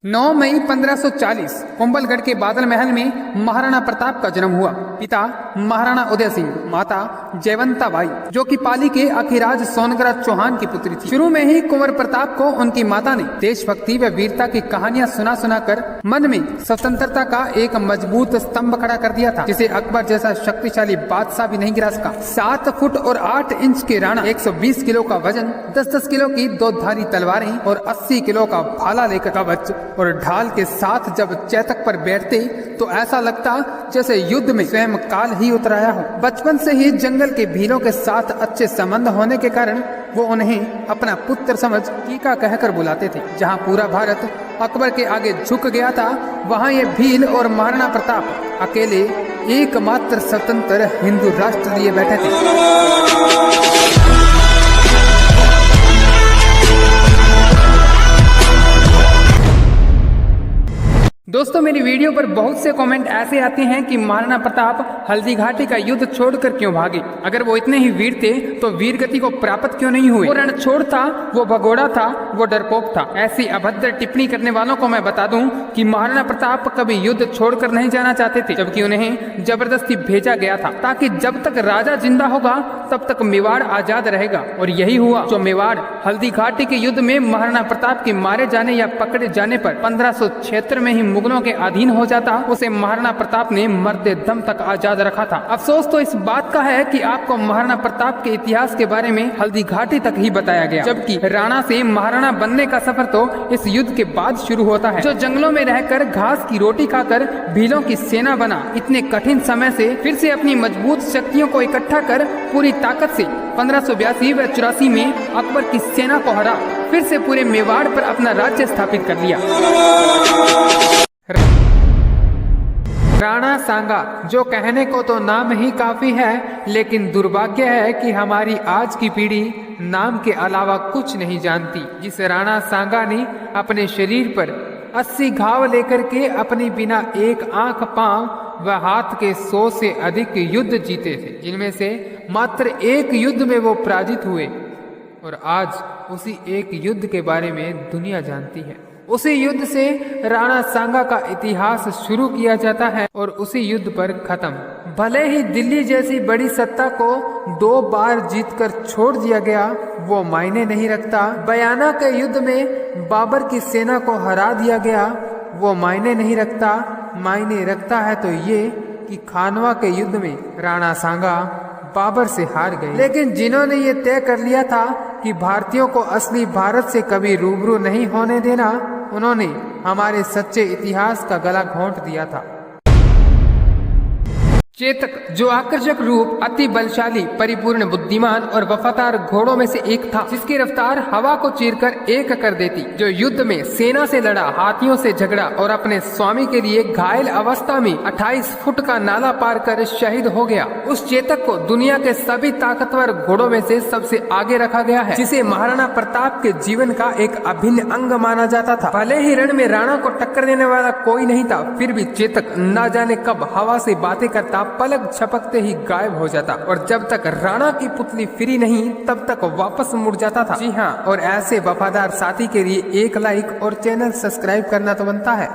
9 मई 1540 कुंभलगढ़ के बादल महल में महाराणा प्रताप का जन्म हुआ। पिता महाराणा उदय सिंह, माता जयवंता बाई, जो कि पाली के अखिराज सोनगराज चौहान की पुत्री थी। शुरू में ही कुंवर प्रताप को उनकी माता ने देशभक्ति व वीरता की कहानियां सुना कर मन में स्वतंत्रता का एक मजबूत स्तंभ खड़ा कर दिया था, जिसे अकबर जैसा शक्तिशाली बादशाह भी नहीं गिरा सका। 7 फुट और 8 इंच के राणा 120 किलो का वजन, 10-10 किलो की 2 धारी तलवारें और 80 किलो का भाला लेकर कवच और ढाल के साथ जब चैतक पर बैठते तो ऐसा लगता जैसे युद्ध में स्वयं काल ही उतर आया हो। बचपन से ही जंगल के भीलों के साथ अच्छे संबंध होने के कारण वो उन्हें अपना पुत्र समझ कीका कहकर बुलाते थे। जहाँ पूरा भारत अकबर के आगे झुक गया था, वहाँ ये भील और महाराणा प्रताप अकेले एकमात्र स्वतंत्र हिंदू राष्ट्र लिए बैठे थे। दोस्तों, मेरी वीडियो पर बहुत से कमेंट ऐसे आते हैं कि महाराणा प्रताप हल्दी घाटी का युद्ध छोड़कर क्यों भागे? अगर वो इतने ही वीर थे तो वीर गति को प्राप्त क्यों नहीं हुए? वो रणछोड़ था, वो भगोड़ा था, वो डरपोक था। ऐसी अभद्र टिप्पणी करने वालों को मैं बता दूं कि महाराणा प्रताप कभी युद्ध छोड़कर नहीं जाना चाहते थे, जबकि उन्हें जबरदस्ती भेजा गया था ताकि जब तक राजा जिंदा होगा तब तक मेवाड़ आजाद रहेगा। और यही हुआ। जो मेवाड़ हल्दी घाटी के युद्ध में महाराणा प्रताप के मारे जाने या पकड़े जाने पर 1576 में ही मुगलों के अधीन हो जाता, उसे महाराणा प्रताप ने मरते दम तक आजाद रखा था। अफसोस तो इस बात का है कि आपको महाराणा प्रताप के इतिहास के बारे में हल्दी घाटी तक ही बताया गया, जबकि राणा से महाराणा बनने का सफर तो इस युद्ध के बाद शुरू होता है। जो जंगलों में रहकर घास की रोटी खाकर भीलों की सेना बना, इतने कठिन समय से फिर से अपनी मजबूत शक्तियों को इकट्ठा कर पूरी ताकत से 1582 व 84 में अकबर की सेना को हरा फिर से पूरे मेवाड़ पर अपना राज्य स्थापित कर लिया। राणा सांगा, जो कहने को तो नाम ही काफी है, लेकिन दुर्भाग्य है कि हमारी आज की पीढ़ी नाम के अलावा कुछ नहीं जानती। जिस राणा सांगा ने अपने शरीर पर 80 घाव लेकर के अपनी बिना एक आंख, पांव व हाथ के 100 से अधिक युद्ध जीते थे, जिनमें से मात्र एक युद्ध में वो पराजित हुए। और आज उसी एक युद्ध के बारे में दुनिया जानती है। उसी युद्ध से राणा सांगा का इतिहास शुरू किया जाता है और उसी युद्ध पर खत्म। भले ही दिल्ली जैसी बड़ी सत्ता को 2 बार जीतकर छोड़ दिया गया, वो मायने नहीं रखता। बयाना के युद्ध में बाबर की सेना को हरा दिया गया, वो मायने नहीं रखता। मायने रखता है तो ये कि खानवा के युद्ध में राणा सांगा बाबर से हार गए। लेकिन जिन्होंने ये तय कर लिया था कि भारतीयों को असली भारत से कभी रूबरू नहीं होने देना, उन्होंने हमारे सच्चे इतिहास का गला घोंट दिया था। चेतक, जो आकर्षक रूप, अति बलशाली, परिपूर्ण बुद्धिमान और वफादार घोड़ों में से एक था, जिसकी रफ्तार हवा को चीरकर एक कर देती, जो युद्ध में सेना से लड़ा, हाथियों से झगड़ा और अपने स्वामी के लिए घायल अवस्था में 28 फुट का नाला पार कर शहीद हो गया। उस चेतक को दुनिया के सभी ताकतवर घोड़ों में से सबसे आगे रखा गया है, जिसे महाराणा प्रताप के जीवन का एक अभिन्न अंग माना जाता था। भले ही रण में राणा को टक्कर देने वाला कोई नहीं था, फिर भी चेतक न जाने कब हवा से बातें करता, पलक झपकते ही गायब हो जाता और जब तक राणा की पुतली फ्री नहीं तब तक वापस मुड़ जाता था। जी हाँ, और ऐसे वफादार साथी के लिए एक लाइक और चैनल सब्सक्राइब करना तो बनता है।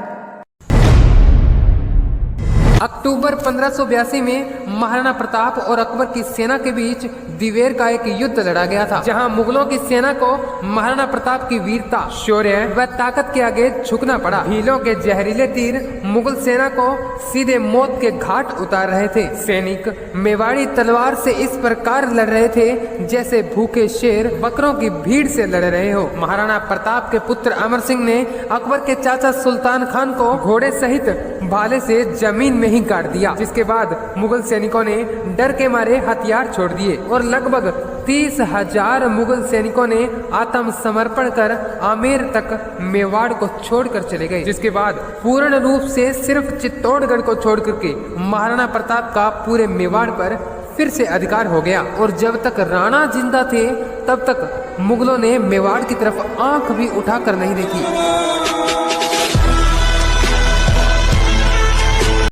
अक्टूबर 1582 में महाराणा प्रताप और अकबर की सेना के बीच दिवेर का एक युद्ध लड़ा गया था, जहां मुगलों की सेना को महाराणा प्रताप की वीरता, शौर्य व ताकत के आगे झुकना पड़ा। भीलों के जहरीले तीर मुगल सेना को सीधे मौत के घाट उतार रहे थे। सैनिक मेवाड़ी तलवार से इस प्रकार लड़ रहे थे जैसे भूखे शेर बकरों की भीड़ से लड़ रहे हो। महाराणा प्रताप के पुत्र अमर सिंह ने अकबर के चाचा सुल्तान खान को घोड़े सहित भाले से जमीन में ही काट दिया, जिसके बाद मुगल सैनिकों ने डर के मारे हथियार छोड़ दिए और लगभग 30,000 मुगल सैनिकों ने आत्मसमर्पण कर आमेर तक मेवाड़ को छोड़कर चले गए। जिसके बाद पूर्ण रूप से सिर्फ चित्तौड़गढ़ को छोड़ करके महाराणा प्रताप का पूरे मेवाड़ पर फिर से अधिकार हो गया। और जब तक राणा जिंदा थे तब तक मुगलों ने मेवाड़ की तरफ आंख भी उठाकर नहीं देखी।